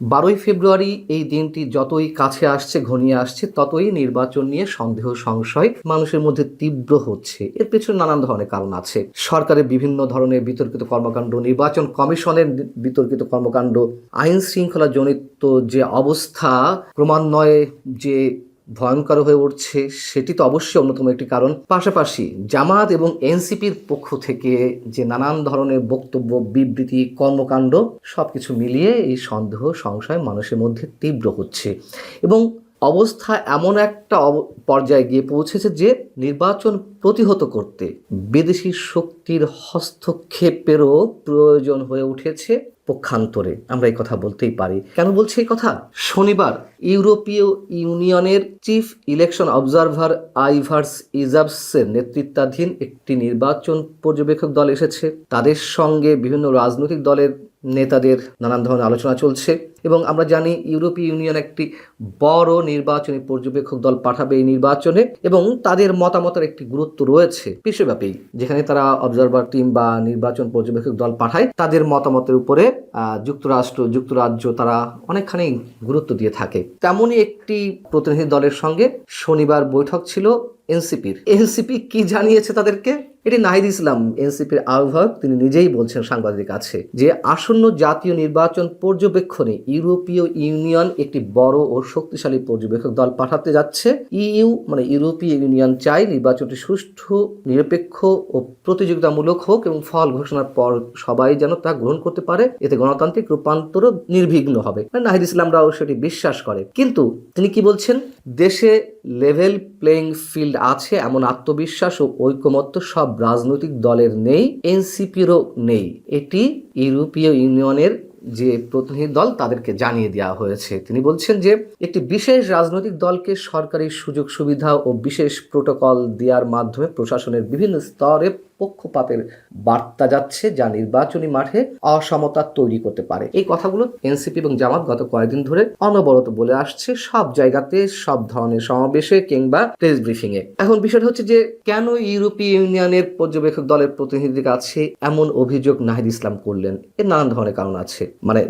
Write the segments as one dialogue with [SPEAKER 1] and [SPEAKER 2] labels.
[SPEAKER 1] 12ই ফেব্রুয়ারি এই দিনটি যতই কাছে আসছে, ঘনিয়ে আসছে, ততই নির্বাচন নিয়ে সন্দেহ সংশয় মানুষের মধ্যে তীব্র হচ্ছে। এর পেছনে নানান ধরনের কারণ আছে। সরকারের বিভিন্ন ধরনের বিতর্কিত কর্মকাণ্ড, নির্বাচন কমিশনের বিতর্কিত কর্মকাণ্ড, আইন শৃঙ্খলা জনিত যে অবস্থা ক্রমান্বয়ে যে ভয়ঙ্কর হয়ে উঠছে, সেটি তো অবশ্যই অন্যতম একটি কারণ। পাশাপাশি জামাত এবং এনসিপির পক্ষ থেকে যে নানান ধরনের বক্তব্য, বিবৃতি, কর্মকাণ্ড, সবকিছু মিলিয়ে এই সন্দেহ সংশয় মানুষের মধ্যে তীব্র হচ্ছে এবং অবস্থা এমন একটা পর্যায়ে গিয়ে পৌঁছেছে যে নির্বাচন প্রতিহত করতে বিদেশি শক্তির হস্তক্ষেপেরও প্রয়োজন হয়ে উঠেছে পক্ষান্তরে। আমরা এই কথা বলতেই পারি। কেন বলছি এই কথা? শনিবার ইউরোপীয় ইউনিয়নের চিফ ইলেকশন অবজারভার আইভার্স ইজাবসের নেতৃত্বাধীন একটি নির্বাচন পর্যবেক্ষক দল এসেছে। তাদের সঙ্গে বিভিন্ন রাজনৈতিক দলের নেতাদের নানান ধরনের আলোচনা চলছে এবং আমরা জানি ইউরোপীয় ইউনিয়ন একটি বড় নির্বাচনী পর্যবেক্ষক দল পাঠাবে এই নির্বাচনে এবং তাদের মতামতের একটি গুরুত্ব রয়েছে বিশ্বব্যাপী। যেখানে তারা অবজারভার টিম বা নির্বাচন পর্যবেক্ষক দল পাঠায়, তাদের মতামতের উপরে যুক্তরাজ্য তারা অনেকখানি গুরুত্ব দিয়ে থাকে। তেমনই একটি প্রতিনিধি দলের সঙ্গে শনিবার বৈঠক ছিল এনসিপি কি জানিয়েছে তাদেরকে? এটি নাহিদ ইসলাম, এনসিপির আহ্বায়ক, তিনি নিজেই বলছেন সাংবাদিকের কাছে যে আসন্ন জাতীয় নির্বাচন পর্যবেক্ষণে ইউরোপীয় ইউনিয়ন একটি বড় ও শক্তিশালী পর্যবেক্ষক দল পাঠাতে যাচ্ছে। ইউরোপীয় ইউনিয়ন চাই নির্বাচনটি সুষ্ঠু, নিরপেক্ষ ও প্রতিযোগিতামূলক হোক এবং ফল ঘোষণার পর সবাই যেন তা গ্রহণ করতে পারে। এতে গণতান্ত্রিক রূপান্তরও নির্বিঘ্ন হবে। নাহিদ ইসলামরাও সেটি বিশ্বাস করে। কিন্তু তিনি কি বলছেন? দেশে লেভেল প্লেইং ফিল্ড আছে এমন আত্মবিশ্বাস ও ঐকমত্য সব রাজনৈতিক দলের নেই, এনসিপিরও নেই। এটি ইউরোপীয় ইউনিয়নের যে প্রতিনিধি দল তাদেরকে জানিয়ে দেওয়া হয়েছে। তিনি বলছেন যে একটি বিশেষ রাজনৈতিক দলকে সরকারি সুযোগ সুবিধা ও বিশেষ প্রোটোকল দেওয়ার মাধ্যমে প্রশাসনের বিভিন্ন স্তরে পক্ষপাতের বার্তা যাচ্ছে, যা নির্বাচনী মাঠে অসমতা তৈরি করতে পারে। এই কথাগুলো এনসিপি এবং জামাত গত কয়েকদিন ধরে অনবরত বলে আসছে, সব জায়গাতে, সব ধরনের সমাবেশে কিংবা প্রেস ব্রিফিং এ। এখন বিষয়টা হচ্ছে যে কেন ইউরোপীয় ইউনিয়নের পর্যবেক্ষক দলের প্রতিনিধির কাছে এমন অভিযোগ নাহিদ ইসলাম করলেন? এর নানান ধরনের কারণ আছে,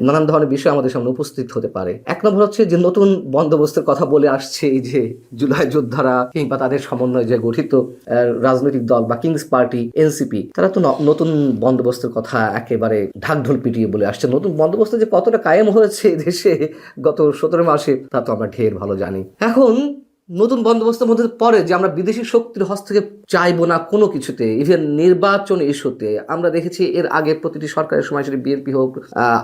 [SPEAKER 1] নানান ধরনের বিষয় আমাদের সামনে উপস্থিত হতে পারে। এক নম্বর হচ্ছে যে নতুন বন্দোবস্তের কথা বলে আসছে এই যে জুলাই যোদ্ধারা কিংবা তাদের সমন্বয়ে যে গঠিত রাজনৈতিক দল বা কিংস পার্টি এনসিপি, তারা তো নতুন বন্দোবস্তের কথা একেবারে ঢাকঢোল পিটিয়ে বলে আসছে। নতুন বন্দোবস্ত যে কতটা কায়েম হয়েছে দেশে গত 17 মাসে তা তো আমরা ঢের ভালো জানি। এখন নতুন বন্দোবস্তের মধ্যে পড়ে যে আমরা বিদেশি শক্তির হস্তক্ষেপ চাইবো না কোনো কিছুতে, ইভেন নির্বাচন ইস্যুতে। আমরা দেখেছি এর আগে প্রতিটি সরকারের সময়, সেটি বিএনপি হোক,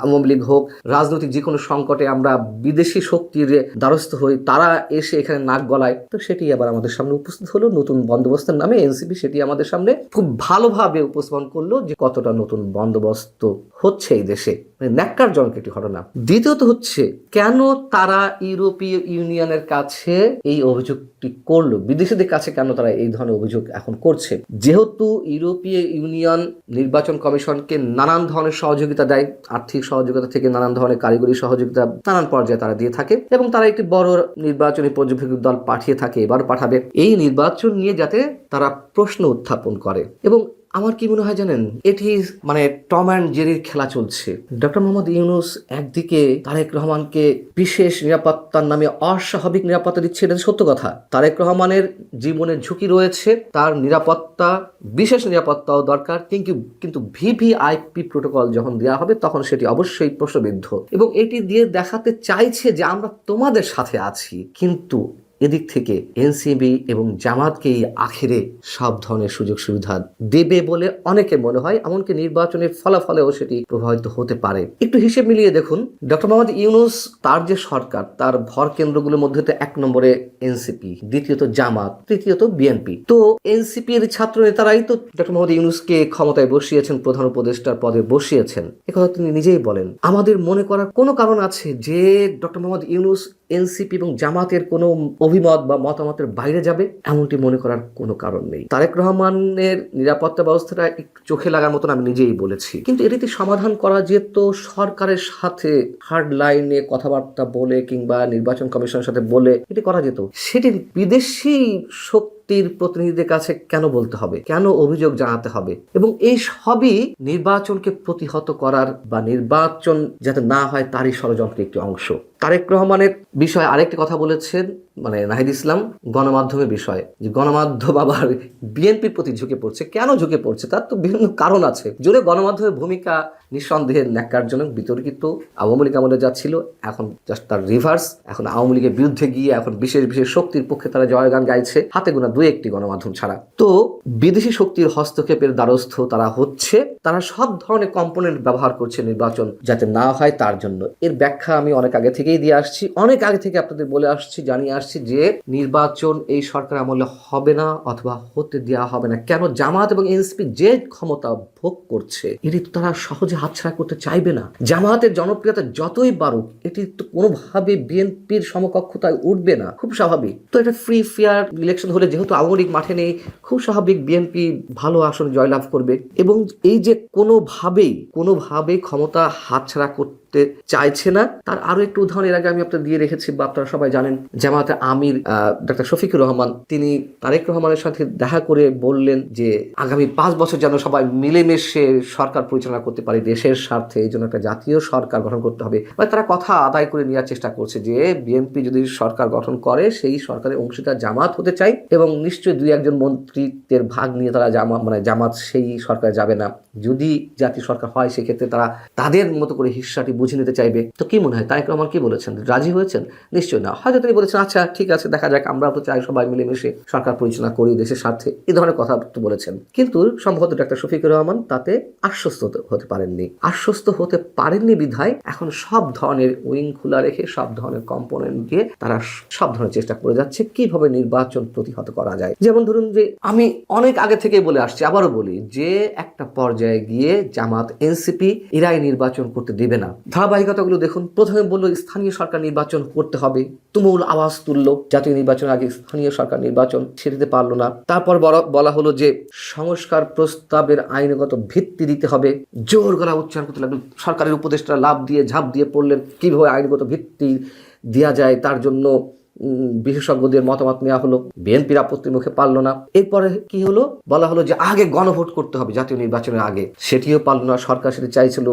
[SPEAKER 1] আওয়ামী লীগ হোক, রাজনৈতিক যে কোনো সংকটে আমরা বিদেশি শক্তির দ্বারস্থ হই, তারা এসে এখানে নাক গলায়। তো সেটি আবার আমাদের সামনে উপস্থিত হলো নতুন বন্দোবস্তের নামে। এনসিপি সেটি আমাদের সামনে খুব ভালোভাবে উপস্থাপন করলো যে কতটা নতুন বন্দোবস্ত হচ্ছে এই দেশে। ন্যাক্কারজনক একটি ঘটনা। দ্বিতীয়ত হচ্ছে কেন তারা ইউরোপীয় ইউনিয়নের কাছে এই অভিযোগটি করলো, বিদেশিদের কাছে কেন তারা এই ধরনের অভিযোগ এখন করছে? যেহেতু ইউরোপীয় ইউনিয়ন নির্বাচন কমিশনকে নানান ধরনের সহযোগিতা দেয়, আর্থিক সহযোগিতা থেকে নানান ধরনের কারিগরি সহযোগিতা নানান পর্যায়ে তারা দিয়ে থাকে এবং তারা একটি বড় নির্বাচনী পর্যবেক্ষক দল পাঠিয়ে থাকে, এবার পাঠাবে এই নির্বাচন নিয়ে যাতে তারা প্রশ্ন উত্থাপন করে। এবং আমার কি মনে হয় জানেন, এটি টম অ্যান্ড জেরির খেলা চলছে। ডক্টর মোহাম্মদ ইউনূস একদিকে তারেক রহমানকে বিশেষ নিরাপত্তার নামে অস্বাভাবিক নিরাপত্তা দিচ্ছে, এটা সত্য কথা। তারেক রহমানের জীবনের ঝুঁকি রয়েছে, তার নিরাপত্তা, বিশেষ নিরাপত্তাও দরকার, কিন্তু ভিভিআইপি প্রোটোকল যখন দেওয়া হবে তখন সেটি অবশ্যই প্রশ্নবিদ্ধ এবং এটি দিয়ে দেখাতে চাইছে যে আমরা তোমাদের সাথে আছি। কিন্তু এদিক থেকে এনসিপি এবং জামাতকেই আখেরে সব ধরনের সুযোগ সুবিধা দেবে বলে অনেকে মনে হয়, এমনকি নির্বাচনের ফলাফলেও সেটি প্রভাবিত হতে পারে। একটু হিসেব মিলিয়ে দেখুন, ডক্টর মোহাম্মদ ইউনূস, তার যে সরকার, তার ভর কেন্দ্রগুলোর মধ্যে তো 1 নম্বরে এনসিপি, দ্বিতীয়ত জামাত, তৃতীয়ত বিএনপি। তো এনসিপির ছাত্র নেতারাই তো ডক্টর মোহাম্মদ ইউনূসকে ক্ষমতায় বসিয়েছেন, প্রধান উপদেষ্টার পদে বসিয়েছেন। একথা তিনি নিজেই বলেন। আমাদের মনে করার কোনো কারণ আছে যে ডক্টর মোহাম্মদ ইউনূস এনসিপি এবং জামাতের কোনো অভিমত বা মতামতের বাইরে যাবে? এমনটি মনে করার কোনো কারণ নেই। তারেক রহমানের নিরাপত্তা ব্যবস্থাটা একটু চোখে লাগার মতন, আমি নিজেই বলেছি, কিন্তু এটিতে সমাধান করা যেত সরকারের সাথে হার্ড লাইনে কথাবার্তা বলে কিংবা নির্বাচন কমিশনের সাথে বলে এটি করা যেত। সেটি বিদেশি শক্তি শক্তির প্রতিনিধিদের কাছে কেন বলতে হবে, কেন অভিযোগ জানাতে হবে, এবং এই সবই নির্বাচনকে প্রতিহত করার বা নির্বাচন যাতে না হয় তারই ষড়যন্ত্রের একটি অংশ। তারেক রহমানের বিষয়ে আরেকটি কথা বলেছেন নাহিদ ইসলাম, গণমাধ্যমের বিষয়ে, যে গণমাধ্যম আবার বিএনপির প্রতি ঝুঁকে পড়ছে। কেন ঝুঁকে পড়ছে তার তো বিভিন্ন কারণ আছে। যদি গণমাধ্যমের ভূমিকা নিঃসন্দেহে ন্যাক্কারজনক, বিতর্কিত, আওয়ামী লীগ আমলে যা ছিল এখন জাস্ট তার রিভার্স। এখন আওয়ামী লীগের বিরুদ্ধে গিয়ে এখন বিশেষ বিশেষ শক্তির পক্ষে তারা জয়গান গাইছে, হাতে গোনা দুই একটি গণমাধ্যম ছাড়া। তো বিদেশি শক্তির হস্তক্ষেপের দ্বারস্থ তারা হচ্ছে, তারা সব ধরনের কম্পোনেন্ট ব্যবহার করছে নির্বাচন যাতে না হয় তার জন্য। এর ব্যাখ্যা আমি অনেক আগে থেকেই দিয়ে আসছি, অনেক আগে থেকে আপনাদের বলে আসছি, জানিয়ে আসছি যে নির্বাচন এই সরকার আমলে হবে না অথবা হতে দেওয়া হবে না। কেন? জামাত এবং এনসিপি যে ক্ষমতা ভোগ করছে এটি তো তারা সহজে হাতছাড়া করতে চাইবে না। জামাতের জনপ্রিয়তা যতই বাড়ুক এটি তো কোনোভাবে বিএনপির সমকক্ষতায় উঠবে না, খুব স্বাভাবিক। তো এটা ফ্রি ফেয়ার ইলেকশন হলে যেহেতু আওয়ামী লীগ মাঠে নেই, খুব স্বাভাবিক বিএনপি ভালো আসন জয়লাভ করবে। এবং এই যে কোনোভাবেই ক্ষমতা হাতছাড়া করতে চাইছে না, তার আরো একটু উদাহরণ এর আগে আমি আপনাদের দিয়ে রেখেছি বা আপনারা সবাই জানেন। জামায়াতে আমির ডক্টর শফিকুর রহমান তিনি তারেক রহমানের সাথে দেখা করে বললেন যে আগামী 5 বছর যেন সবাই মিলেমিশে সরকার পরিচালনা করতে পারে দেশের স্বার্থে, এই জন্য একটা জাতীয় সরকার গঠন করতে হবে। মানে তারা কথা আদায় করে নেওয়ার চেষ্টা করছে যে বিএনপি যদি সরকার গঠন করে সেই সরকারের অংশীদার জামাত হতে চাই, এবং নিশ্চয়ই 2-1 মন্ত্রীদের ভাগ নিয়ে তারা জামাত সেই সরকারে যাবে না। যদি জাতীয় সরকার হয় সেক্ষেত্রে তারা তাদের মতো করে হিস্সাটি বুঝে নিতে চাইবে। তো কি মনে হয় তারেক রহমান কি বলেছেন? রাজি হয়েছেন? নিশ্চয়ই না। হয়তো তিনি বলেছেন আচ্ছা ঠিক আছে, দেখা যাক, আমরা তো চাই সবাই মিলেমিশে সরকার পরিচালনা করি দেশের স্বার্থে, এই ধরনের কথা তো বলেছেন। কিন্তু সম্ভবত ডাক্তার শফিকুর রহমান তাতে আশ্বস্ত হতে পারেননি বিধায় এখন সব ধরনের উইং খোলা রেখে সব ধরনের কম্পোনেন্ট দিয়ে তারা সব ধরনের চেষ্টা করে যাচ্ছে কিভাবে নির্বাচন প্রতিহত করা যায়। যেমন ধরুন যে আমি অনেক আগে থেকে বলে আসছি, আবারও বলি, যে একটা পর্যায়ে গিয়ে জামাত এনসিপি এরাই নির্বাচন করতে দিবে না। ধারাবাহিকতাগুলো দেখুন। প্রথমে বললো স্থানীয় সরকার নির্বাচন করতে হবে, তুমুল আওয়াজ তুললো জাতীয় নির্বাচন আগে স্থানীয় সরকার নির্বাচন, সেটাতে পারলো না। তারপর বলা হলো যে সংস্কার প্রস্তাবের আইনগত ভিত্তি দিতে হবে, জোর গলা উচ্চারণ করতে লাগলো। সরকারের উপদেষ্টা ঝাঁপ দিয়ে পড়লেন কিভাবে আইনগত ভিত্তি দেওয়া যায়, তার জন্য বিশেষজ্ঞদের মতামত নেওয়া হলো। বিএনপির আপত্তির মুখে পারল না। এরপরে কি হলো? বলা হলো যে আগে গণভোট করতে হবে জাতীয় নির্বাচনের আগে, সেটিও পারল না। সরকার সেটি চাইছিল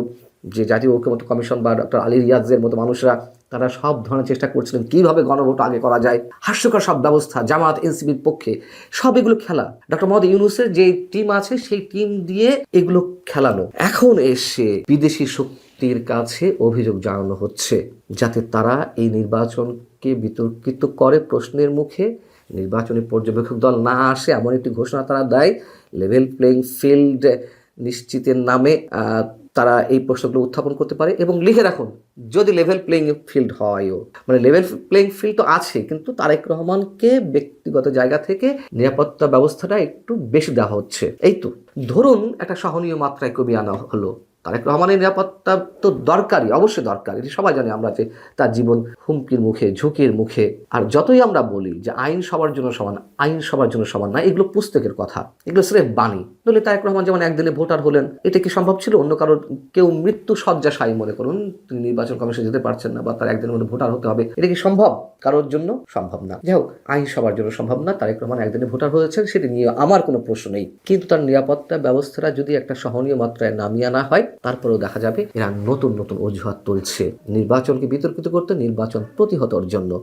[SPEAKER 1] যে জাতীয় ঐক্যমত্য কমিশন বা ডক্টর আলী রিয়াজের মতো মানুষরা তারা সব ধরনের চেষ্টা করছিলেন কিভাবে গণভোট আগে করা যায়। হাস্যকর সব ব্যবস্থা জামাত এনসিপির পক্ষে, সব এগুলো খেলা। ডক্টর মোহাম্মদ ইউনূসের যে টিম আছে সেই টিম দিয়ে এগুলো খেলানো। এখন এসে বিদেশি শক্তির কাছে অভিযোগ জানানো হচ্ছে যাতে তারা এই নির্বাচনকে বিতর্কিত করে, প্রশ্নের মুখে নির্বাচনী পর্যবেক্ষক দল না আসে এমন একটি ঘোষণা তারা দেয়। লেভেল প্লেইং ফিল্ড নিশ্চিতের নামে তারা এই প্রশ্নগুলো উত্থাপন করতে পারে। এবং লিখে রাখুন, যদি লেভেল প্লেইং ফিল্ড হয়ও, লেভেল প্লেইং ফিল্ড তো আছে, কিন্তু তারেক রহমানকে ব্যক্তিগত জায়গা থেকে নিরাপত্তা ব্যবস্থাটা একটু বেশি দেওয়া হচ্ছে। এই তো ধরুন একটা সহনীয় মাত্রায় কমিয়ে আনা হলো। তারেক রহমানের নিরাপত্তা তো দরকারি, অবশ্যই দরকার, এটি সবাই জানে আমরা, যে তার জীবন হুমকির মুখে, ঝুঁকির মুখে। আর যতই আমরা বলি যে আইন সবার জন্য সমান না, এগুলো পুস্তকের কথা, এগুলো সিরেফ বাণী। নইলে তারেক রহমান যেমন একদিনে ভোটার হলেন, এটা কি সম্ভব ছিল? অন্য কারোর কেউ মৃত্যু শয্যাশায়ী মনে করুন, তিনি নির্বাচন কমিশনে যেতে পারছেন না বা তার একদিনের মধ্যে ভোটার হতে হবে, এটা কি সম্ভব? কারোর জন্য সম্ভব না। যাই হোক, আইন সবার জন্য সম্ভব না। তারেক রহমান একদিনে ভোটার হয়েছেন, সেটি নিয়ে আমার কোনো প্রশ্ন নেই। কিন্তু তার নিরাপত্তা ব্যবস্থাটা যদি একটা সহনীয় মাত্রায় নামিয়ে আনা হয়, তারপরেও দেখা যাবে এরা নতুন অজুহাত তুলছে নির্বাচনকে বিতর্কিত করতে, নির্বাচন প্রতিহতর জন্য।